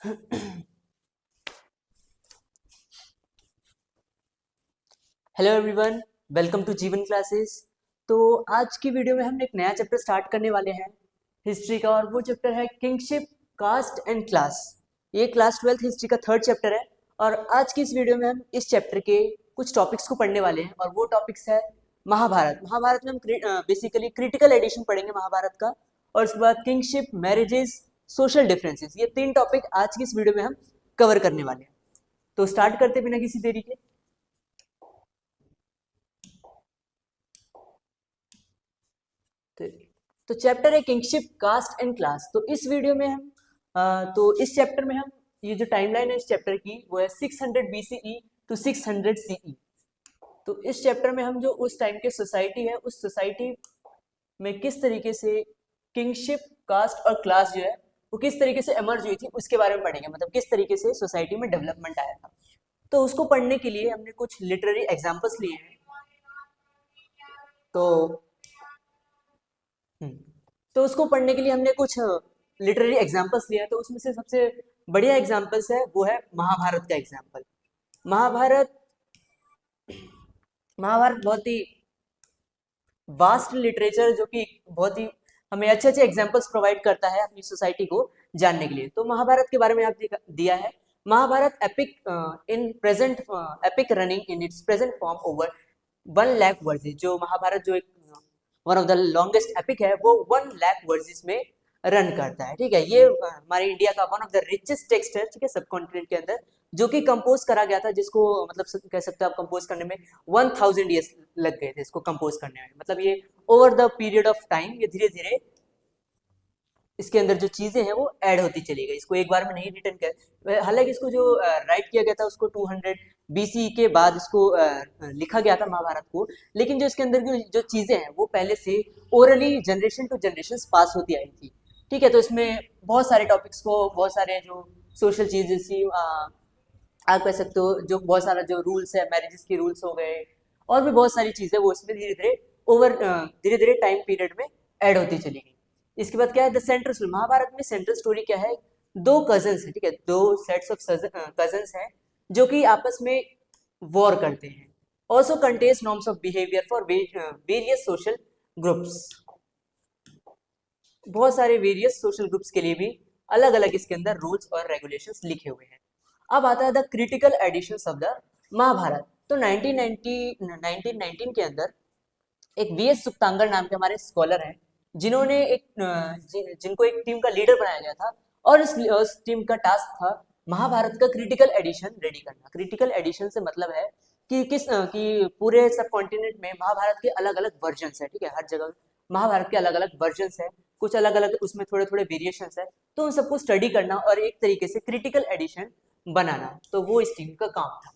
Hello everyone, welcome to जीवन classes. तो आज की वीडियो में हम एक नया चैप्टर स्टार्ट करने वाले हैं हिस्ट्री का, और वो चैप्टर है किंगशिप, कास्ट एंड क्लास। ये क्लास 12th हिस्ट्री का थर्ड चैप्टर है, और आज की इस वीडियो में हम इस चैप्टर के कुछ टॉपिक्स को पढ़ने वाले हैं, और वो टॉपिक्स है महाभारत। महाभारत में हम बेसिकली क्रिटिकल एडिशन पढ़ेंगे महाभारत का, और उसके बाद किंगशिप, मैरिजेस, सोशल डिफरेंसेस। ये तीन टॉपिक आज की इस वीडियो में हम कवर करने वाले हैं। तो स्टार्ट करते बिना किसी देरी के। तो, तो चैप्टर है किंगशिप, कास्ट एंड क्लास। तो इस वीडियो में हम इस चैप्टर में हम ये जो टाइमलाइन है इस चैप्टर की वो है 600 BCE टू 600 CE। तो इस चैप्टर में हम जो उस टाइम के सोसाइटी है, उस सोसाइटी में किस तरीके से किंगशिप, कास्ट और क्लास जो है वो किस तरीके से एमर्ज हुई थी उसके बारे में पढ़ेंगे। मतलब किस तरीके से सोसाइटी में डेवलपमेंट आया था। तो उसको पढ़ने के लिए हमने कुछ लिटरेरी एग्जाम्पल्स लिए हैं। तो हम्म, तो उसको पढ़ने के लिए हमने कुछ लिटरेरी एग्जाम्पल्स लिया। तो उसमें से सबसे बढ़िया एग्जाम्पल्स है वो है महाभारत का एग्जाम्पल। महाभारत महाभारत बहुत ही वास्ट लिटरेचर, जो कि बहुत ही हमें अच्छे अच्छे एग्जाम्पल्स प्रोवाइड करता है अपनी सोसाइटी को जानने के लिए। तो महाभारत के बारे में आप दिया है, Mahabharata epic in present epic running in its present form over 1 lakh verses. जो महाभारत जो एक one of the longest epic है वो 1 लाख वर्सेस में रन करता है। ठीक है, ये हमारे इंडिया का one of the richest text है, ठीक है, सब कॉन्टिनेंट के अंदर, जो कि कंपोज करा गया था, जिसको मतलब कह सकते हो आप कंपोज करने में 1000 ईयर्स लग गए थे इसको कंपोज करने में। मतलब ये over the period of time ये धीरे धीरे इसके अंदर जो चीजें हैं वो ऐड होती चली गई, इसको एक बार में नहीं रिटर्न कर। हालांकि इसको जो राइट किया गया था उसको 200 BC के बाद इसको लिखा गया था महाभारत को, लेकिन जो इसके अंदर जो चीजें हैं वो पहले से orally generation to generation pass होती आई थी। ठीक है, तो इसमें बहुत सारे टॉपिक्स को, बहुत सारे जो सोशल चीजें थी, आप कह सकते हो जो बहुत सारा जो रूल्स है, मैरिजेस के रूल्स हो गए, और भी बहुत सारी चीजें वो इसमें धीरे धीरे टाइम पीरियड में ऐड होती चली गई। इसके बाद क्या है, द सेंट्रल स्टोरी। महाभारत में सेंट्रल स्टोरी क्या है, दो कजन्स है, ठीक है, दो सेट्स ऑफ कजन्स हैं जो कि आपस में वॉर करते हैं। Also contains norms of behaviour for various social groups. बहुत सारे वेरियस सोशल ग्रुप्स के लिए भी अलग अलग इसके अंदर रूल्स और रेगुलेशंस लिखे हुए हैं। अब आता है the critical editions of the Mahabharata. तो 1919 के अंदर एक VS सुक्तांगर नाम के हमारे स्कॉलर हैं, जिन्होंने जिनको एक टीम का लीडर बनाया गया था, और इस टीम का टास्क था महाभारत का क्रिटिकल एडिशन रेडी करना। क्रिटिकल एडिशन से मतलब है कि कि पूरे सब कॉन्टिनेंट में महाभारत के अलग अलग वर्जन्स है, ठीक है, हर जगह महाभारत के अलग अलग वर्जन्स है, कुछ अलग अलग उसमें थोड़े थोड़े वेरिएशंस है। तो उन सबको स्टडी करना और एक तरीके से क्रिटिकल एडिशन बनाना, तो वो इस टीम का काम था।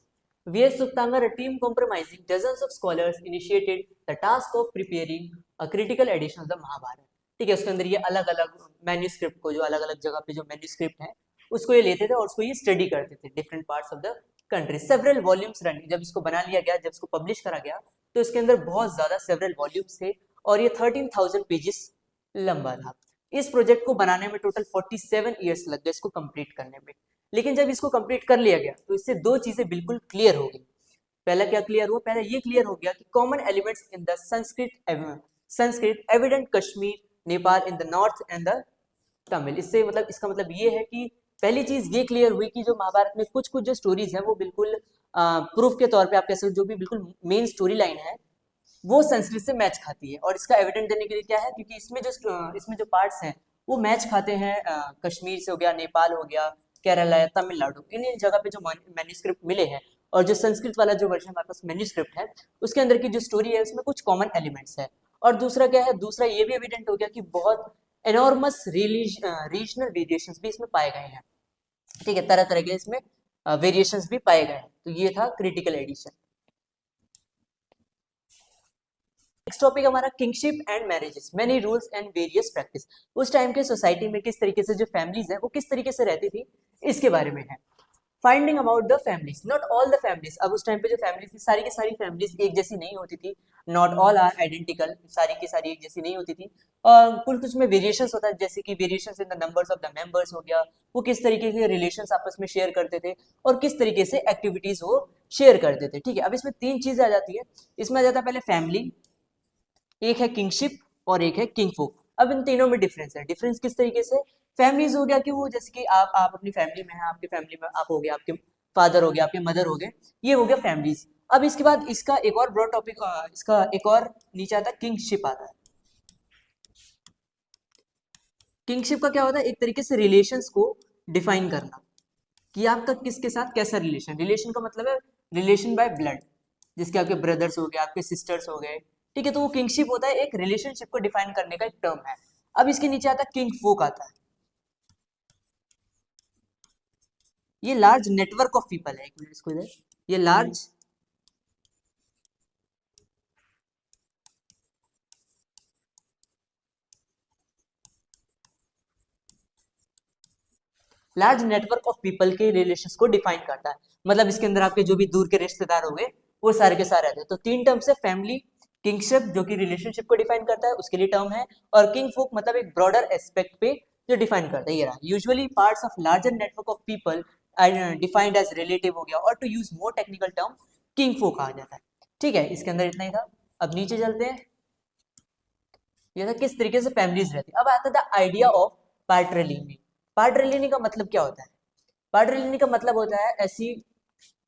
VS Suktangar, a team comprising dozens of scholars, initiated the task of preparing a critical edition of the Mahabharata। ठीक है, उसके अंदर ये अलग अलग मैन्यूस्क्रिप्ट को, जो अलग अलग जगह पे जो मैन्यूस्क्रिप्ट है उसको ये लेते थे और उसको ये स्टडी करते थे different parts of the country. Several volumes running, जब इसको बना लिया गया, जब इसको पब्लिश करा गया, तो इसके अंदर बहुत ज्यादा सेवरल वॉल्यूम्स थे, और ये 13,000 पेजेस लंबा था। इस प्रोजेक्ट को बनाने में टोटल 47 ईयर्स लग गए इसको कंप्लीट करने में। लेकिन जब इसको कंप्लीट कर लिया गया तो इससे दो चीजें बिल्कुल क्लियर हो गई। पहला क्या क्लियर हुआ, पहला ये क्लियर हो गया कि common elements in the Sanskrit evident Kashmir, Nepal in the north and the Tamil. इससे मतलब इसका मतलब ये है कि पहली चीज ये क्लियर हुई कि जो महाभारत में कुछ कुछ जो स्टोरीज है वो बिल्कुल प्रूफ के तौर पे आप कह सकते हो, जो भी बिल्कुल मेन स्टोरी लाइन है वो संस्कृत से मैच खाती है। और इसका एविडेंट देने के लिए क्या है, क्योंकि इसमें जो पार्ट्स हैं वो मैच खाते हैं कश्मीर से हो गया, नेपाल हो गया, केरला या तमिलनाडु, इन जगह पे जो मैन्यूस्क्रिप्ट मिले हैं, और जो संस्कृत वाला जो वर्जन हमारे पास मैन्यूस्क्रिप्ट है उसके अंदर की जो स्टोरी है उसमें कुछ कॉमन एलिमेंट्स है। और दूसरा क्या है, दूसरा ये भी एविडेंट हो गया कि बहुत एनॉर्मस रीजनल वेरिएशंस भी इसमें पाए गए हैं। ठीक है, तरह तरह के इसमें वेरिएशंस भी पाए गए हैं। तो ये था क्रिटिकल एडिशन। नेक्स्ट टॉपिक हमारा kingship and marriages, many rules and various practice. उस टाइम के सोसाइटी में किस तरीके से जो फैमिलीज है वो किस तरीके से रहती थी इसके बारे में है। Finding about the families, not all the families. अब उस टाइम पे जो फैमिलीज थी सारी की सारी फैमिलीज एक जैसी नहीं होती थी, नॉट ऑल आर आइडेंटिकल, सारी की सारी एक जैसी नहीं होती थी, और कुछ कुछ में वेरिएशंस होता है, जैसे कि variations in the numbers of the members हो गया, वो किस तरीके के रिलेशंस आपस में शेयर करते थे और किस तरीके से एक्टिविटीज वो शेयर करते थे। ठीक है, अब इसमें तीन चीजें आ जाती है। इसमें आ जाता है पहले फैमिली, एक है किंगशिप और एक है किंगफुक। अब इन तीनों में डिफरेंस है। डिफरेंस किस तरीके से, फैमिलीज हो गया कि वो जैसे कि आप अपनी फैमिली में हैं, आपकी फैमिली में आप हो गए, आपके फादर हो गया, आपके मदर हो गए, ये हो गया फैमिलीज। अब इसके बाद इसका एक और ब्रॉड टॉपिक, इसका एक और नीचे आता है किंगशिप आता है। किंगशिप का क्या होता है, एक तरीके से रिलेशंस को डिफाइन करना कि आपका किसके साथ कैसा रिलेशन। रिलेशन का मतलब है रिलेशन बाय ब्लड, जिसके आपके ब्रदर्स हो गए, आपके सिस्टर्स हो गए, ठीक है, तो वो किंगशिप होता है, एक रिलेशनशिप को डिफाइन करने का एक टर्म है। अब इसके नीचे आता है किंग फोक आता है, ये लार्ज नेटवर्क ऑफ पीपल है। एक मिनट इसको इधर, ये large large network of people के रिलेशंस को डिफाइन करता है। मतलब इसके अंदर आपके जो भी दूर के रिश्तेदार हो गए वो सारे के सारे आते हैं। तो तीन टर्म्स है, फैमिली, किंगशिप जो कि रिलेशनशिप को डिफाइन करता है उसके लिए टर्म है, और किंग फोक मतलब एक ब्रॉडर एस्पेक्ट पे जो डिफाइन करता है। ये रहा, usually parts of larger network of people defined as relative हो गया, और to use more technical term kinfolk आ जाता है। ठीक है, इसके अंदर इतना ही था। अब नीचे चलते हैं, ये था किस तरीके से फैमिलीज रहती है। अब आता था आइडिया ऑफ पैट्रिलिनी। पैट्रिलिनी का मतलब क्या होता है, पैट्रिलिनी का मतलब होता है ऐसी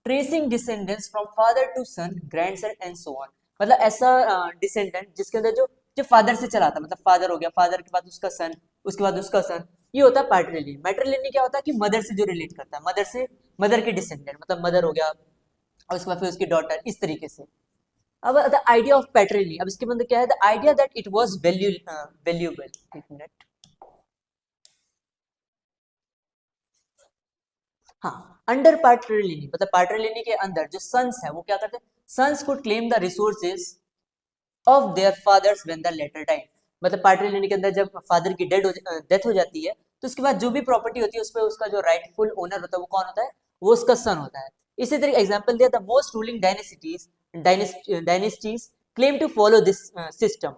tracing descendants from father to son, grandson and so on. मतलब ऐसा डिसेंडेंट जिसके अंदर जो जो फादर से चला था, मतलब फादर हो गया, फादर के बाद उसका सन, उसके बाद उसका सन, ये होता है पैट्रिलिनी। मैट्रिलिनी क्या होता है कि मदर से जो रिलेट करता है, मदर से, मदर के डिसेंडेंट, मतलब मदर हो गया और उसके बाद फिर उसकी डॉटर, इस तरीके से। अब द आइडिया ऑफ पैट्रिलिनी, अब इसके अंदर क्या है, the idea that it was valuable. एक मिनट, हाँ, अंडर पैट्रिलिनी मतलब पैट्रिलिनी के अंदर जो सन्स है वो क्या करते हैं, sons could claim the resources of their fathers when the latter died. मतलब पैट्रिलिनी के अंदर जब फादर की डेथ हो जाती है तो उसके बाद जो भी प्रॉपर्टी होती है उस पर उसका जो राइटफुल ओनर होता है वो कौन होता है, वो उसका सन होता है। इसी तरीके एग्जांपल दिया, the most ruling dynasties claim to follow this system.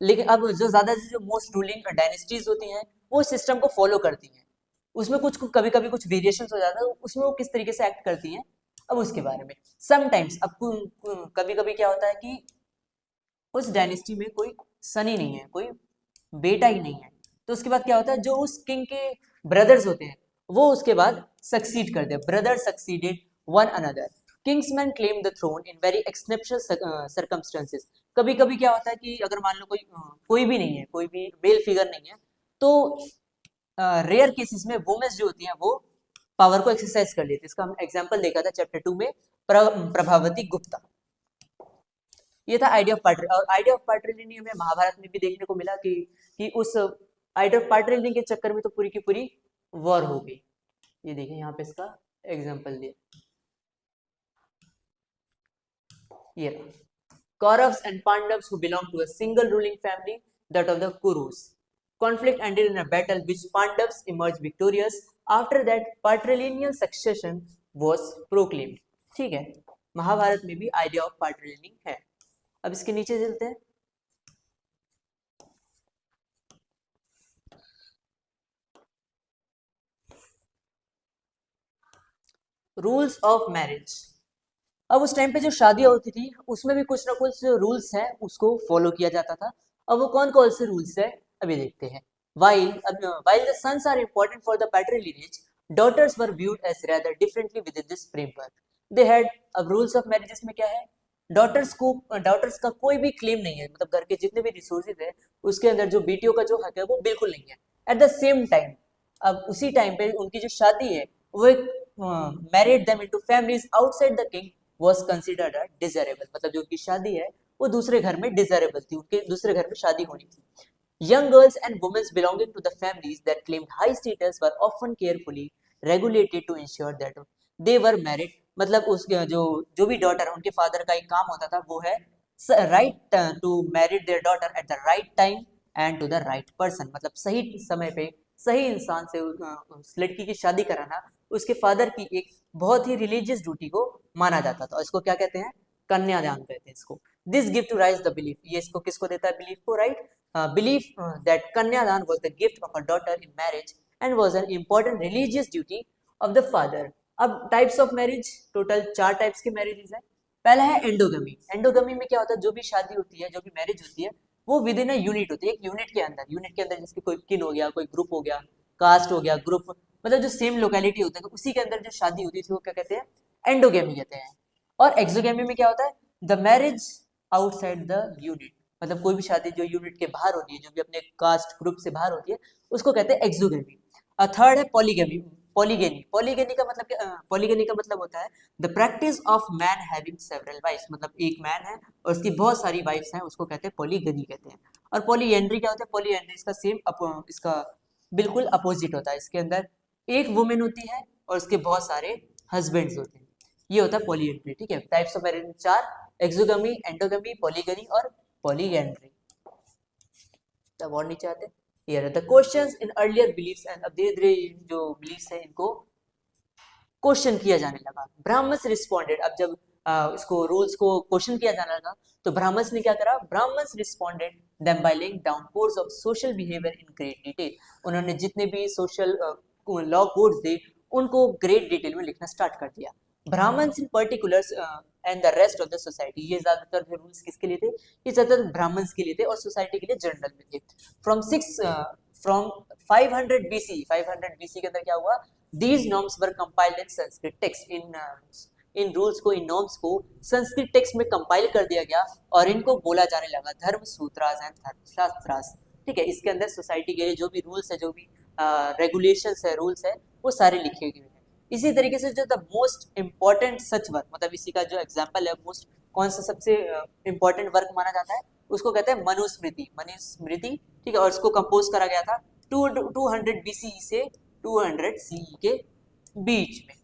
लेकिन अब जो ज्यादा जो मोस्ट रूलिंग डायनेस्टीज होती हैं वो सिस्टम को फॉलो करती हैं, उसमें कुछ कभी कभी कुछ वेरिएशन हो जाता है, उसमें वो किस तरीके से एक्ट करती हैं, अब उसके बारे में। समटाइम्स अब कभी कभी क्या होता है कि उस डायनेस्टी में कोई सन ही नहीं है, कोई बेटा ही नहीं है, तो उसके बाद क्या होता है, जो उस किंग के ब्रदर्स होते हैं वो उसके बाद सक्सीड करते हैं, brother succeeded one another. Kinsmen claim the throne in very exceptional circumstances. कभी कभी क्या होता है कि अगर मान लो कोई भी नहीं है, कोई भी मेल फिगर नहीं है, तो रेयर केसेस में वुमेन्स जो होती हैं वो पावर को एक्सरसाइज कर लेती है। इसका हम एग्जांपल देखा था चैप्टर 2 में, प्रभावती गुप्ता। ये था आइडिया ऑफ पैट्रिल, और आइडिया ऑफ पैट्रिलिनी हमें महाभारत में भी देखने को मिला कि उस आइडिया ऑफ पैट्रिलिनी के चक्कर में तो पूरी की पूरी वॉर हो गई। ये देखिए यहाँ पे इसका एग्जांपल दिया, ये Kauravas and Pandavas who belonged to a single ruling family, that of the Kurus. Conflict ended in a battle which Pandavas emerged victorious. After that, patrilineal succession was proclaimed. ठीक है, महाभारत में भी आइडिया ऑफ patrilineal है। अब इसके नीचे चलते हैं, रूल्स ऑफ मैरिज। अब उस टाइम पे जो शादियां होती थी उसमें भी कुछ ना कुछ रूल्स हैं उसको फॉलो किया जाता था। अब वो कौन कौन से रूल्स है अभी देखते हैं। while the sons are important for the patrilineage, daughters were viewed as rather differently within this framework. They had, अब रूल्स ऑफ मैरिजेस में क्या है, डॉटर्स का कोई भी क्लेम नहीं है, मतलब घर के जितने भी रिसोर्सेज है उसके अंदर जो बेटियों का जो हक है वो बिल्कुल नहीं है। एट द सेम टाइम, अब उसी टाइम पे उनकी जो शादी है वो एक married them into families outside the king was considered a desirable, मतलब जो उनकी शादी है वो दूसरे घर में डिजायरेबल थी, उनके दूसरे घर में शादी होनी थी। Young girls and women belonging to the families that claimed high status were often carefully regulated to ensure that they were married। मतलब उस जो भी डॉटर है उनके फादर का एक काम होता था वो है right to married their daughter at the right time and to the right person, मतलब सही समय पे सही इंसान से उस लड़की की शादी कराना उसके फादर की एक बहुत ही रिलीजियस ड्यूटी को माना जाता था, और इसको क्या कहते हैं, कन्यादान कहते हैं इसको। This give to rise the belief, ये इसको किसको देता है, बिलीफ को, right. Belief that kanyadan was the gift of a daughter in marriage and was an important religious duty of the father. अब types of marriage, total 4 types की marriages हैं। पहला है एंडोगमी। एंडोगमी में क्या होता है, जो भी शादी होती है, जो भी मैरिज होती है, वो विद इन अ यूनिट होती है, एक यूनिट के अंदर जिसके कोई किन हो गया, कोई ग्रुप हो गया, कास्ट हो गया, ग्रुप, मतलब जो सेम लोकेलिटी होता है, तो उसी के अंदर जो शादी होती थी वो क्या कहते हैं, एंडोगेमी कहते हैं। और एक्सोगेमी में क्या होता है, the marriage outside the unit, मतलब कोई भी शादी जो यूनिट के बाहर होती है, जो भी अपने कास्ट ग्रुप से बाहर होती है, उसको कहते हैं एक्सोगेमी। थर्ड है पॉलीगेमी। पॉलीगेनी का मतलब क्या, पॉलीगेनी का मतलब होता है the practice of man having several wives, मतलब एक मैन है और उसकी बहुत सारी वाइफ्स हैं, उसको कहते हैं पॉलीगनी कहते हैं। और पॉलीएंड्री क्या होता है, पॉलीएंड्री इसका सेम इसका बिल्कुल अपोजिट होता है, इसके अंदर एक वुमेन होती है और उसके बहुत सारे हस्बैंड्स होते हैं, ये होता है पॉलीएंड्री, ठीक है। टाइप्स ऑफ मैरिज 4, एक्सोगमी, एंडोगमी, पॉलीगनी और पॉलीएंड्री। तब और नीचे आते हैं, here are the questions in earlier beliefs, and अब धीरे धीरे जो beliefs है इनको क्वेश्चन किया जाने लगा। ब्राह्मण्स रिस्पॉन्डेड, अब जब इसको रूल्स को क्वेश्चन किया जाने लगा तो ब्राह्मण्स ने क्या करा, Brahmins responded them by laying down codes of social behaviour in great detail. उन्होंने जितने भी सोशल लॉ कोड्स थे उनको ग्रेट डिटेल में लिखना स्टार्ट कर दिया। Brahmins in particular and the rest of the society, ये ज्यादातर जो रूल्स किसके लिए थे, ये ज्यादातर ब्राह्मण्स के लिए थे और सोसाइटी के लिए जनरल में थे। फ्रॉम 500 BC, 500 BC के अंदर क्या हुआ, these norms were compiled in Sanskrit text, in rules को, इन नॉर्म्स को संस्कृत टेक्स्ट में कंपाइल कर दिया गया और इनको बोला जाने लगा धर्म सूत्रास एंड धर्मशास्त्रास, ठीक है। इसके अंदर सोसाइटी के लिए जो भी रूल्स है, जो भी रेगुलेशंस है, रूल्स है, वो सारे लिखे गए हैं। इसी तरीके से जो the most important such work, मतलब इसी का जो एग्जाम्पल है, मोस्ट कौन सा सबसे इम्पोर्टेंट वर्क माना जाता है, उसको कहते हैं मनुस्मृति, मनुस्मृति, ठीक है। और इसको कंपोज करा गया था 200 BCE से 200 CE के बीच में।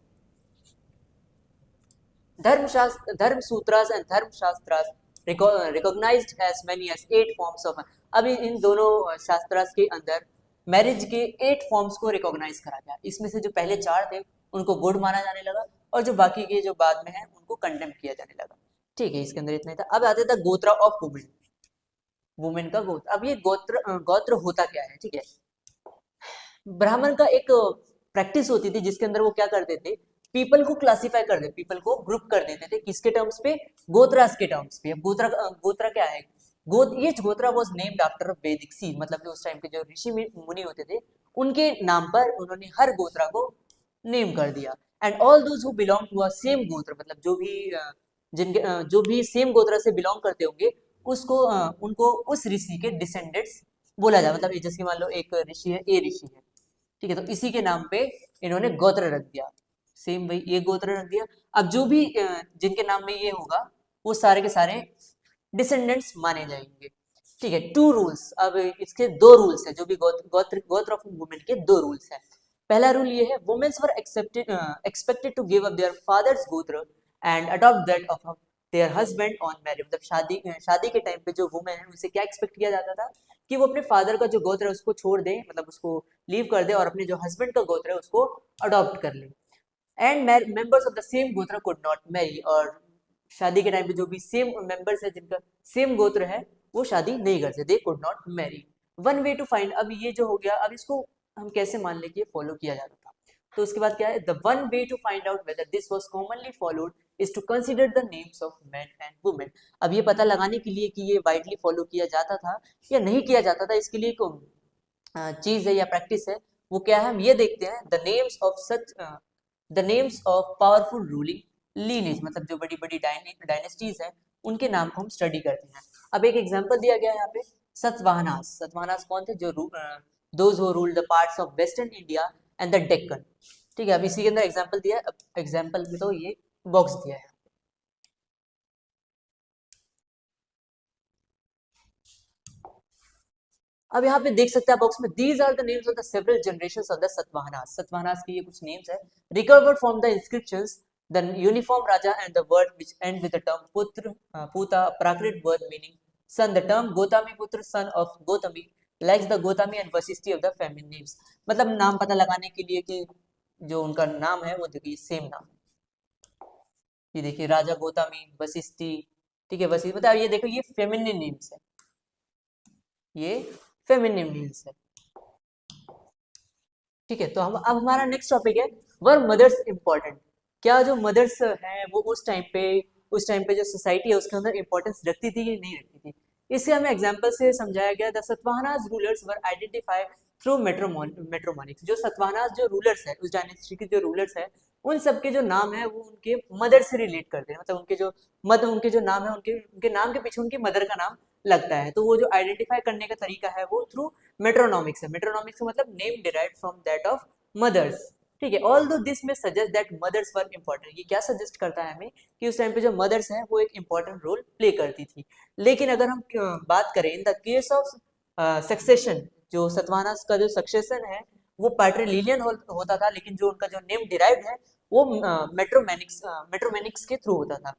Dharma Sutras and Dharmashastras recognised as many as 8 forms of, अभी इन दोनों शास्त्रास के अंदर मैरिज के 8 फॉर्म्स को रिकॉग्नाइज करा गया। इसमें से जो पहले 4 थे उनको गुड माना जाने लगा और जो बाकी के जो बाद में है उनको कंडेम किया जाने लगा, ठीक है। इसके अंदर इतना ही था। अब आते था गोत्रा ऑफ वुमेन, वुमेन का गोत्र। अब ये गोत्र होता क्या है, ठीक है। ब्राह्मण का एक प्रैक्टिस होती थी जिसके अंदर वो क्या करते थे, पीपल को क्लासिफाई कर देते, पीपल को ग्रुप कर देते थे, किसके टर्म्स पे, गोत्रास के टर्म्स पे। गोत्रा क्या है, ये गोत्रा वाज नेम्ड आफ्टर वैदिक सीड, मतलब कि उस टाइम के जो ऋषि मुनि होते थे उनके नाम पर उन्होंने हर गोत्रा को नेम कर दिया। And all those who belong to a same gotra, मतलब जो भी जो भी सेम गोत्र से बिलोंग करते होंगे उसको उनको उस ऋषि के डिसेंडेंट्स बोला जाए, मतलब जैसे मान लो एक ऋषि है, ए ऋषि है, ठीक है, तो इसी के नाम पे इन्होंने गोत्र रख दिया, सेम भाई ये गोत्र रख दिया। अब जो भी जिनके नाम में ये होगा वो सारे के सारे डिसेंडेंट्स माने जाएंगे, ठीक है। 2 रूल्स, अब इसके 2 रूल्स है, जो भी गोत्र ऑफ वुमेन के 2 रूल्स है। पहला रूल ये है, women's were expected to give up their fathers gotra and adopt that of their husband on marriage, मतलब शादी के टाइम पे जो वुमेन है उनसे क्या एक्सपेक्ट किया जाता था कि वो अपने फादर का जो गोत्र है उसको छोड़ दे, मतलब उसको लीव कर दे और अपने जो हस्बैंड का गोत्र है उसको अडॉप्ट कर ले। And members of the same गोत्र कुड नॉट मैरी, और शादी के टाइम पे जो भी सेम मेंबर्स है जिनका सेम गोत्र है वो शादी नहीं कर सकते, they could not marry. One way to find, अब ये जो हो गया, अब इसको हम कैसे मान ले कि ये फॉलो किया जाता था, तो उसके बाद क्या है, the one way to find out whether this was commonly followed is to consider the names of men and women. अब ये पता लगाने के लिए कि ये वाइडली फॉलो किया जाता था या नहीं किया जाता था, इसके लिए एक चीज है या प्रैक्टिस है, वो क्या है, हम ये देखते हैं the names of powerful ruling lineage, मतलब जो बड़ी बड़ी डायनेस्टीज हैं उनके नाम को हम स्टडी करते हैं। अब एक एग्जांपल दिया गया है यहाँ पे, सतवाहनास कौन थे, जो those who ruled the parts of western India and the Deccan, ठीक है। अब इसी के अंदर एग्जांपल दिया है, एग्जांपल में तो ये बॉक्स दिया है। अब यहाँ पे देख सकते हैं बॉक्स में, these are the names of the several generations of the Satavahanas के ये कुछ नेम्स है, recovered from the inscriptions, the uniform raja and the word which end with the term putra, puta, Prakrit word meaning son, the term Gotami putra, son of Gotami, likes the Gotami and Vashishthi of the feminine names, मतलब नाम पता लगाने के लिए कि जो उनका नाम है वो देखिए सेम नाम, ये देखिए राजा गोतामी, वशिष्ठी, ठीक है वशिष्ठ, मतलब ये देखो ये फेमिनिन नेम्स है, ये फेमिनिन नेम्स है। ठीक है, तो हम अब हमारा नेक्स्ट टॉपिक है, वर मदर्स इम्पोर्टेंट, क्या जो मदर्स हैं वो उस टाइम पे जो सोसाइटी है उसके अंदर इंपॉर्टेंस रखती थी कि नहीं रखती थी। इसे हमें एग्जांपल से समझाया गया, the Satavahanas rulers were identified through matronymics, जो सतवाहनास जो रूलर्स है उस डायनेस्टी के जो रूलर्स है उन सबके जो नाम है वो उनके मदर से रिलेट करते हैं, मतलब उनके जो नाम है उनके नाम के पीछे उनकी मदर का नाम लगता है, तो वो जो आइडेंटिफाई करने का तरीका है वो थ्रू मेट्रोनॉमिक्स है। मेट्रोनॉमिक्स का मतलब name derived from that of mothers, ठीक है। Although this may suggest that mothers were important, ये क्या सजेस्ट करता है हमें कि उस टाइम पे जो मदर्स हैं वो एक इंपॉर्टेंट रोल प्ले करती थी। लेकिन अगर हम बात करें इन द केस ऑफ सक्सेशन, जो सतवाहनास का जो सक्सेशन है वो पैट्रिलिनियन होता था, लेकिन जो उनका जो नेम डिराइव्ड है वो मेट्रोमैनिक्स के थ्रू होता था।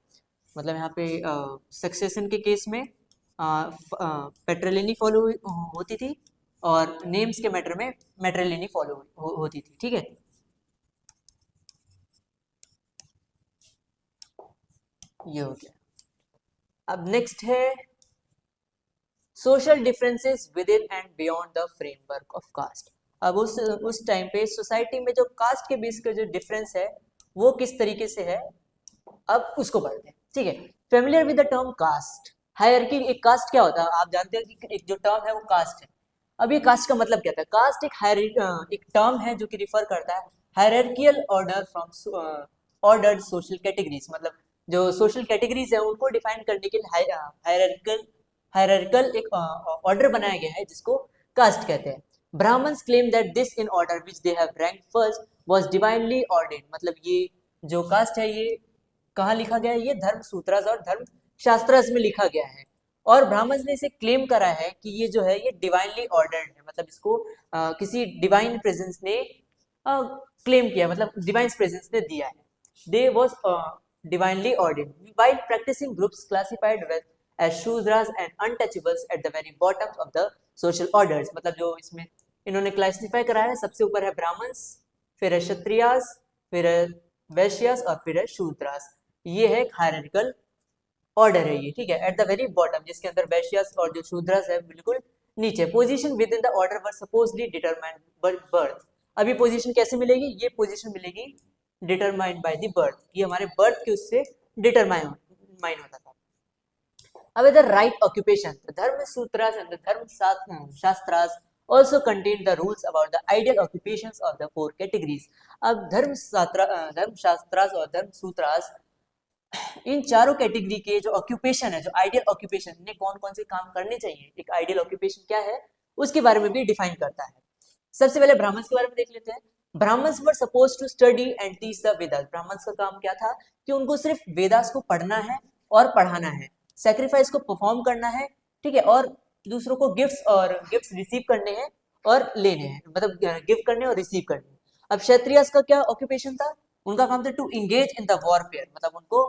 मतलब यहाँ पे सक्सेशन के केस में पेट्रिलिनी फॉलो होती थी और नेम्स के मैटर में मेट्रिलिनी फॉलो होती थी, ठीक है। ये हो गया। अब नेक्स्ट है social differences within and beyond the framework of caste. अब उस टाइम पे सोसाइटी में जो कास्ट के बीच का जो डिफरेंस है वो किस तरीके से है, अब उसको पढ़ते हैं, ठीक है। Familiar with the term caste, hierarchy, एक कास्ट क्या होता है आप जानते हो कि एक जो टर्म है वो कास्ट है। अब ये कास्ट का मतलब क्या था, कास्ट एक टर्म है जो कि रिफर करता है hierarchical order from ordered social categories, मतलब जो सोशल कैटेगरीज है उनको डिफाइन करने के लिए हायरार्कियल एक ऑर्डर बनाया गया है जिसको कास्ट कहते हैं। Brahmins claim that this in order which they have ranked first was divinely ordained, मतलब ये जो कास्ट है ये कहाँ लिखा गया है, ये धर्म सूत्रास और धर्म शास्त्रास में लिखा गया है। और ब्राह्मण्स ने इसे क्लेम करा है कि ये जो है ये डिवाइनली ऑर्डर्ड है, मतलब इसको किसी डिवाइन प्रेजेंस ने क्लेम किया, मतलब डिवाइन प्रेजेंस ने दिया है। They was divinely ordained while practicing groups classified as shudras and untouchables at the very bottom of the social orders, मतलब जो इसमें इन्होंने क्लासिफाई करा है सबसे ऊपर है ब्राह्मण्स, फिर है क्षत्रियास, फिर है वैश्यास और फिर है शूद्रास। ये है हायरार्किकल ऑर्डर है ये, ठीक है। एट द वेरी बॉटम जिसके अंदर वैश्यास और जो शूद्रास है बिल्कुल नीचे, position with in the order were supposedly determined birth. अभी पोजीशन कैसे मिलेगी, ये पोजीशन मिलेगी डिटरमाइंड बाय द बर्थ, ये हमारे बर्थ के उससे डिटरमाइन होता था। अब इधर राइट ऑक्यूपेशन, धर्म सूत्रास एंड धर्म shastras also contain the rules about the ideal occupations of the four categories। अब धर्म शास्त्रास और धर्म सूत्रास इन चारों कैटेगरी के जो ऑक्यूपेशन है, जो आइडियल ऑक्यूपेशन, इन्हें कौन कौन से काम करने चाहिए, एक आइडियल ऑक्यूपेशन क्या है उसके बारे में भी डिफाइन करता है। सबसे पहले ब्राह्मण्स के बारे में देख लेते हैं। Brahmins were suppose to study and teach the Vedas, Brahmins का काम क्या था कि उनको सिर्फ वेदास को पढ़ना है और पढ़ाना है, सैक्रिफाइस को परफॉर्म करना है, ठीक है, और दूसरों को गिफ्ट्स रिसीव करने हैं और लेने हैं, मतलब गिफ्ट करने और रिसीव करने। अब क्षत्रियस का क्या ऑक्यूपेशन था, उनका काम था to engage in the warfare, मतलब उनको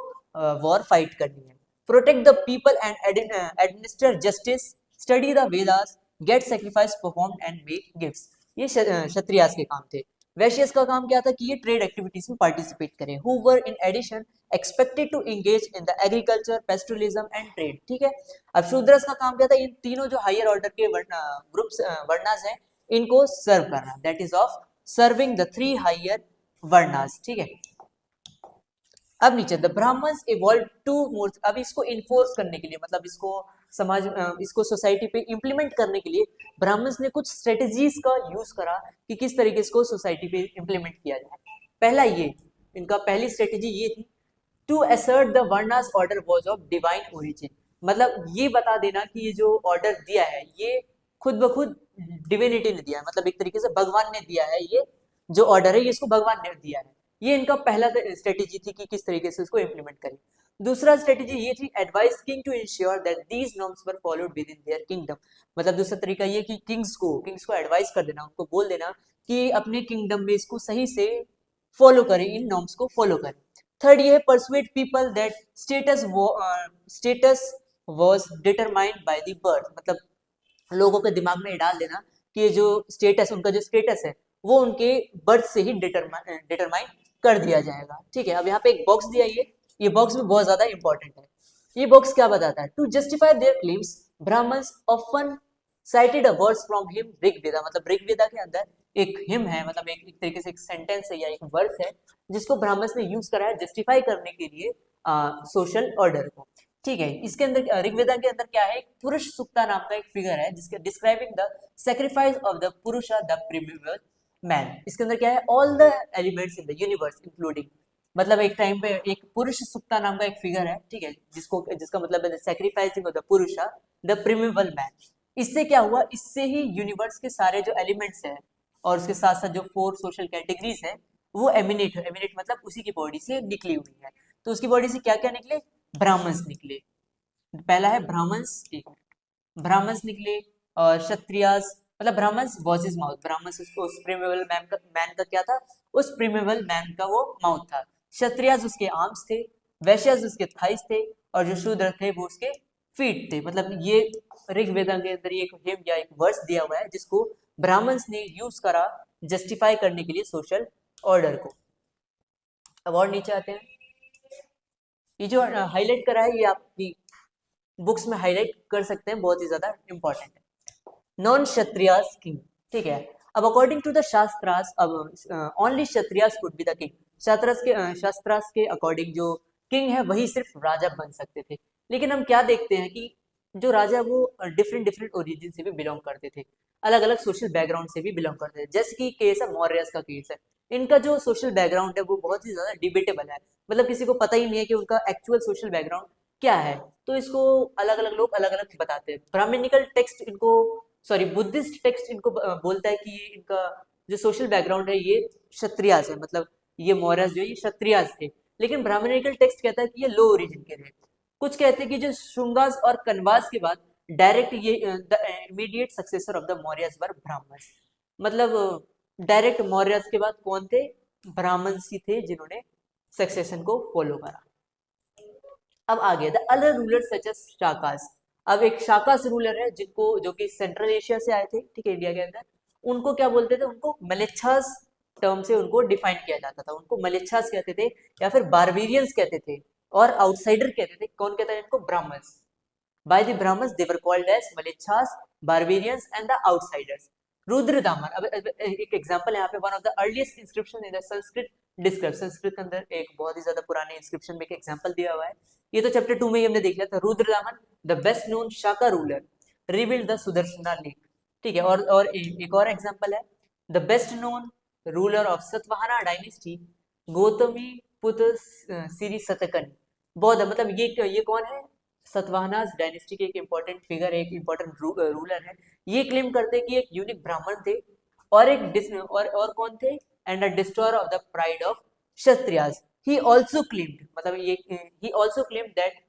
वॉर फाइट करनी है, protect the people and administer justice, study the Vedas, get sacrifice performed and make gifts. ये क्षत्रियास के काम थे। वैश्यस का काम क्या था कि ये ट्रेड एक्टिविटीज में पार्टिसिपेट करें, who were in addition expected to engage in the agriculture, pastoralism and trade, ठीक है। अब शूद्रस का काम क्या था, इन तीनों जो हायर ऑर्डर के ग्रुप्स वर्णास हैं इनको सर्व करना, that is of serving the three higher varnas, ठीक है। अब नीचे the Brahmins evolve to more, अब इसको इन्फोर्स करने के लिए, मतलब इसको सोसाइटी पे इम्प्लीमेंट करने के लिए ब्राह्मण्स ने कुछ स्ट्रेटेजीज का यूज करा कि किस तरीके से इसको सोसाइटी पे इम्प्लीमेंट किया जाए। पहला ये, इनका पहली स्ट्रेटेजी ये थी to assert the varnas order was of divine origin, मतलब ये बता देना कि ये जो ऑर्डर दिया है ये खुद ब खुद डिविनिटी ने दिया है, मतलब एक तरीके से भगवान ने दिया है, ये जो ऑर्डर है ये इसको भगवान ने दिया है। ये इनका पहला स्ट्रेटेजी थी कि किस तरीके से इसको इम्प्लीमेंट करें। दूसरा स्ट्रेटेजी ये थी advise king to ensure that these norms were followed within their kingdom, मतलब दूसरा तरीका ये कि किंग्स को एडवाइस कर देना, उनको बोल देना कि अपने किंगडम में इसको सही से फॉलो करें, इन नॉर्म्स को फॉलो करें। थर्ड ये है persuade people that status was determined by the birth, मतलब लोगों के दिमाग में डाल देना कि ये जो स्टेटस, उनका जो स्टेटस है वो उनके बर्थ से ही डिटरमाइन कर दिया जाएगा। ठीक है, अब यहाँ पे एक बॉक्स दिया ये बॉक्स भी बहुत ज्यादा इंपॉर्टेंट है। ये बॉक्स क्या बताता है? To justify their claims Brahmins often cited a verse from him Rigveda, मतलब ऋग्वेदा के अंदर एक हिम है, मतलब एक तरीके से एक सेंटेंस है या एक वर्स है जिसको ब्राह्मण्स ने यूज करा है जस्टिफाई करने के लिए सोशल ऑर्डर को। ठीक है, इसके अंदर ऋग्वेदा के अंदर क्या है, एक पुरुष सुक्ता नाम का एक फिगर है जिसके describing the sacrifice of the पुरुषा द प्रिमिटिव मैन। इसके अंदर क्या है, all the elements in the universe including, मतलब एक टाइम पे एक पुरुष सुक्ता नाम का एक फिगर है, ठीक है, जिसका मतलब है सेक्रीफाइसिंग ऑफ द पुरुषा द प्रिमिटिव मैन। इससे क्या हुआ, इससे ही यूनिवर्स के सारे जो एलिमेंट्स हैं और उसके साथ साथ जो 4 सोशल कैटेगरीज है वो एमिनेट मतलब उसी की बॉडी से निकली हुई है। तो उसकी बॉडी से क्या क्या निकले, ब्राह्मण्स निकले। पहला है ब्राह्मण्स, एक मिनट, ब्राह्मण्स निकले और क्षत्रियास, मतलब Brahmins was his mouth, Brahmins उसको उस प्रिमेबल मैन का क्या था, उस प्रिमेबल मैन का वो माउथ था। क्षत्रियास उसके आर्म्स थे, वैश्यास उसके थाइस थे और जो शूद्र थे वो उसके फीट थे। मतलब ये ऋग्वेदा के अंदर एक हिम या एक वर्स दिया हुआ है जिसको ब्राह्मण्स ने यूज करा जस्टिफाई करने के लिए सोशल ऑर्डर को। अब और नीचे आते हैं, ये जो हाईलाइट करा है ये आपकी बुक्स में हाईलाइट कर सकते हैं, बहुत ही ज्यादा इंपॉर्टेंट है। नॉन क्षत्रियास किंग, ठीक है। अब अकॉर्डिंग टू द शास्त्रास, अब only Kshatriyas could be the king, shastras के अकॉर्डिंग जो किंग है वही सिर्फ राजा बन सकते थे। लेकिन हम क्या देखते हैं कि जो राजा वो डिफरेंट डिफरेंट ओरिजिन से भी बिलोंग करते थे, अलग अलग सोशल बैकग्राउंड से भी बिलोंग करते थे। जैसे कि केस है मौर्यस का केस है, इनका जो सोशल बैकग्राउंड है वो बहुत ही ज्यादा डिबेटेबल है, मतलब किसी को पता ही नहीं है कि उनका एक्चुअल सोशल बैकग्राउंड क्या है। तो इसको अलग अलग लोग अलग अलग बताते हैं। ब्राह्मणिकल टेक्स्ट इनको, सॉरी बुद्धिस्ट टेक्स्ट इनको बोलता है कि इनका जो सोशल बैकग्राउंड है ये क्षत्रियास है, मतलब ये मौर्यस जो ये क्षत्रियास थे। लेकिन ब्राह्मणिकल टेक्स्ट कहता है कि ये लो ओरिजिन के थे। कुछ कहते हैं कि जो शुंगास और कनवास के बाद डायरेक्ट ये the immediate successor of the Mauryas were Brahmins, मतलब डायरेक्ट मौर्यस के बाद कौन थे, ब्राह्मण्स ही थे जिन्होंने सक्सेशन को फॉलो करा। अब आगे the other ruler such as Shakas, अब एक शाकास रूलर है जिनको, जो कि सेंट्रल एशिया से आए थे, ठीक है, इंडिया के अंदर। उनको क्या बोलते थे, उनको मलेच्छास टर्म से उनको डिफाइन किया जाता था। उनको मलेच्छास कहते थे या फिर बारबेरियंस कहते थे और आउटसाइडर कहते थे। कौन कहता है इनको, Brahmins. By the Brahmins they were called as mlecchas, barbarians and the outsiders. Rudradaman, अब एक एग्जांपल है यहाँ पे, one of the earliest inscription in the Sanskrit describe, Sanskrit के अंदर एक बहुत ही ज्यादा पुराने इंस्क्रिप्शन में एक एग्जांपल दिया हुआ है। ये तो चैप्टर 2 में ही हमने देख लिया था। Rudradaman the best known Shaka ruler rebuild the Sudarshana lake, ठीक है। और एक और एग्जांपल है, the best known ruler of Satavahana dynasty Gautami पुत्र सिरी सतकन बौद्ध, मतलब ये कौन है, सतवाहनास डायनेस्टी के एक इंपॉर्टेंट फिगर है, एक इंपॉर्टेंट रूलर है। ये क्लेम करते हैं कि एक यूनिक ब्राह्मण थे और और कौन थे, and a destroyer of the pride of Kshatriyas. He also claimed, मतलब ये he also claimed that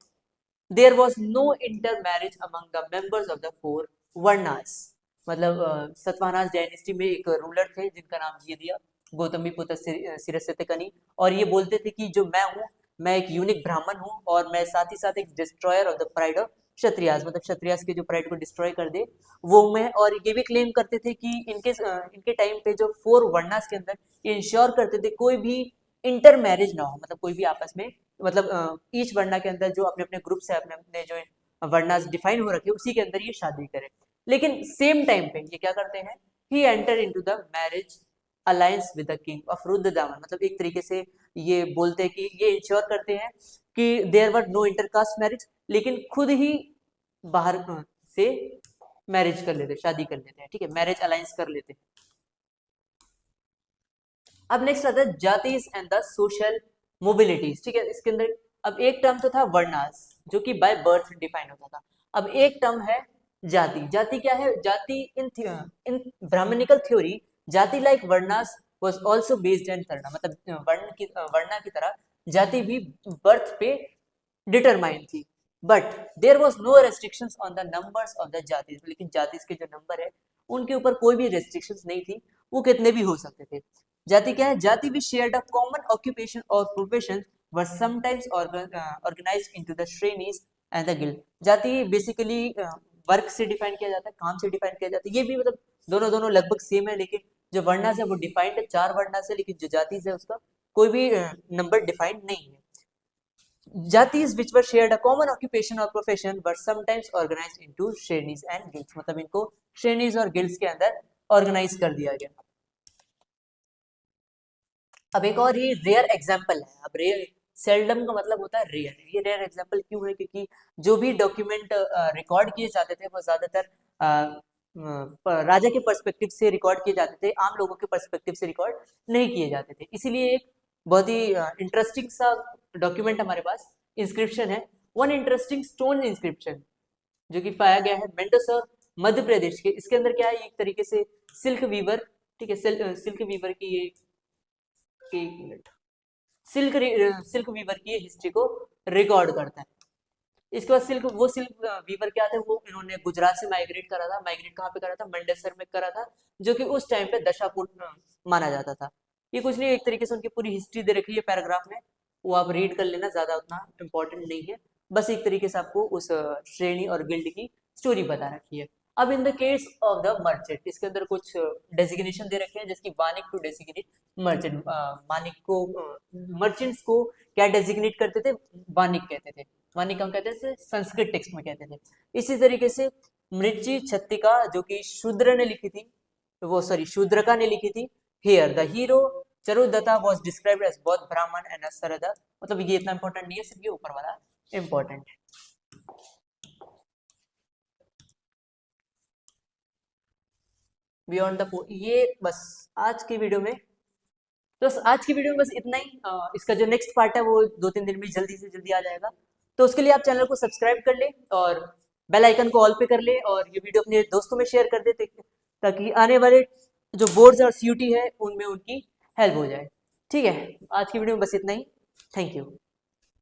there was no intermarriage among the members of the 4 varnas, मतलब सतवाहनास डायनेस्टी में एक रूलर थे जिनका नाम ये दिया, गौतमी पुत्र सिरस्यतकनी। और ये बोलते थे कि जो मैं हूँ, मैं एक यूनिक ब्राह्मण हूँ और मैं साथ ही साथ एक destroyer of the pride of Kshatriyas, मतलब क्षत्रियास के जो प्राइड को डिस्ट्रॉय कर दे वो मैं। और ये भी क्लेम करते थे कि इनके टाइम पे जो 4 वर्णास के अंदर ये इंश्योर करते थे कोई भी इंटर मैरिज ना हो, मतलब कोई भी आपस में, मतलब ईच वर्णा के अंदर जो अपने अपने ग्रुप से अपने अपने जो वर्णास डिफाइन हो रखे उसी के अंदर ये शादी करे। लेकिन सेम टाइम पे ये क्या करते हैं, he enter into the marriage alliance with the king of Rudradaman, मतलब एक तरीके से ये बोलते हैं कि ये इंश्योर करते हैं कि there were no intercaste marriage, लेकिन खुद ही बाहर से मैरिज कर लेते, शादी कर लेते हैं, ठीक है, मैरिज अलायंस कर लेते हैं। अब नेक्स्ट आता है जातिज एंड द सोशल मोबिलिटीज, ठीक है। इसके अंदर अब एक टर्म तो था वर्णास जो कि बाय बर्थ डिफाइन होता था, अब एक टर्म है जाति। जाति क्या है, जाति इन ब्राह्मणिकल थ्योरी जाति like varnas was also based and करना, मतलब वर्णा की तरह जाति भी बर्थ पे डिटरमाइन थी। But there was no restrictions on the numbers of the jati, लेकिन जाति के जो नंबर है उनके ऊपर कोई भी रेस्ट्रिक्शंस नहीं थी, वो कितने भी हो सकते थे। जाति क्या है, जाति भी शेयर्ड अ कॉमन ऑक्यूपेशन और profession were sometimes organised into the श्रेणीज and the guild. जाति बेसिकली वर्क से डिफाइन किया जाता है, काम से डिफाइन किया जाता है। ये भी मतलब दोनों दोनों लगभग सेम है, लेकिन जो वर्णास है वो डिफाइंड है 4 वर्णास है, लेकिन जो जातिज है उसका कोई भी नंबर डिफाइंड नहीं है। जातिज which were shared a common occupation or profession but sometimes organized into श्रेणीज and guilds, मतलब इनको श्रेणीज और गिल्ड्स के अंदर ऑर्गेनाइज कर दिया गया। अब एक और ये रेयर एग्जाम्पल है। अब रेयर सेल्डम का मतलब होता है रेयर। ये रेयर एग्जाम्पल क्यों है? क्योंकि जो भी डॉक्यूमेंट रिकॉर्ड किए जाते थे वो ज्यादातर राजा के पर्सपेक्टिव से रिकॉर्ड किए जाते थे, आम लोगों के पर्सपेक्टिव से रिकॉर्ड नहीं किए जाते थे। इसीलिए एक बहुत ही इंटरेस्टिंग सा डॉक्यूमेंट हमारे पास इंस्क्रिप्शन है, वन इंटरेस्टिंग स्टोन इंस्क्रिप्शन, जो कि पाया गया है मेंडोसौर मध्य प्रदेश के। इसके अंदर क्या है? एक तरीके से सिल्क वीवर, ठीक है, सिल्क वीवर की ये, एक मिनट, सिल्क वीवर की हिस्ट्री को रिकॉर्ड करता है। इसके बाद सिल्क वीवर क्या थे? वो इन्होंने गुजरात से माइग्रेट करा था। माइग्रेट कहाँ पे करा था? मंडेसर में करा था, जो कि उस टाइम पे दशापुर माना जाता था। ये कुछ नहीं, एक तरीके से उनकी पूरी हिस्ट्री दे रखी है पैराग्राफ में, वो आप रीड कर लेना, ज्यादा उतना इम्पोर्टेंट नहीं है। बस एक तरीके से आपको उस श्रेणी और गिल्ड की स्टोरी बता रखी है। अब in the case of the merchant, इसके अंदर कुछ डेजिग्नेशन दे रखे हैं, जैसे vanik to designate merchant. Vanik को, मर्चेंट्स को क्या डेजिग्नेट करते थे? वानिक कहते थे। वानिक हम कहते थे, संस्कृत टेक्स्ट में कहते थे। इसी तरीके से मृच्ची छत्तिका, जो कि शूद्र ने लिखी थी, वो सॉरी शूद्रका ने लिखी थी। Here the hero Charudatta was described as both Brahmin and सरदा, मतलब ये इतना इंपॉर्टेंट नहीं है, सिर्फ ये ऊपर वाला इंपॉर्टेंट है। बियॉन्ड द ये बस आज की वीडियो में, तो आज की वीडियो में बस इतना ही। इसका जो नेक्स्ट पार्ट है वो 2-3 दिन में जल्दी से जल्दी आ जाएगा, तो उसके लिए आप चैनल को सब्सक्राइब कर ले और बेल आइकन को ऑल पे कर ले, और ये वीडियो अपने दोस्तों में शेयर कर दे, ताकि आने वाले जो बोर्ड्स और सीयूटी है उनमें उनकी हेल्प हो जाए। ठीक है, आज की वीडियो में बस इतना ही। Thank you.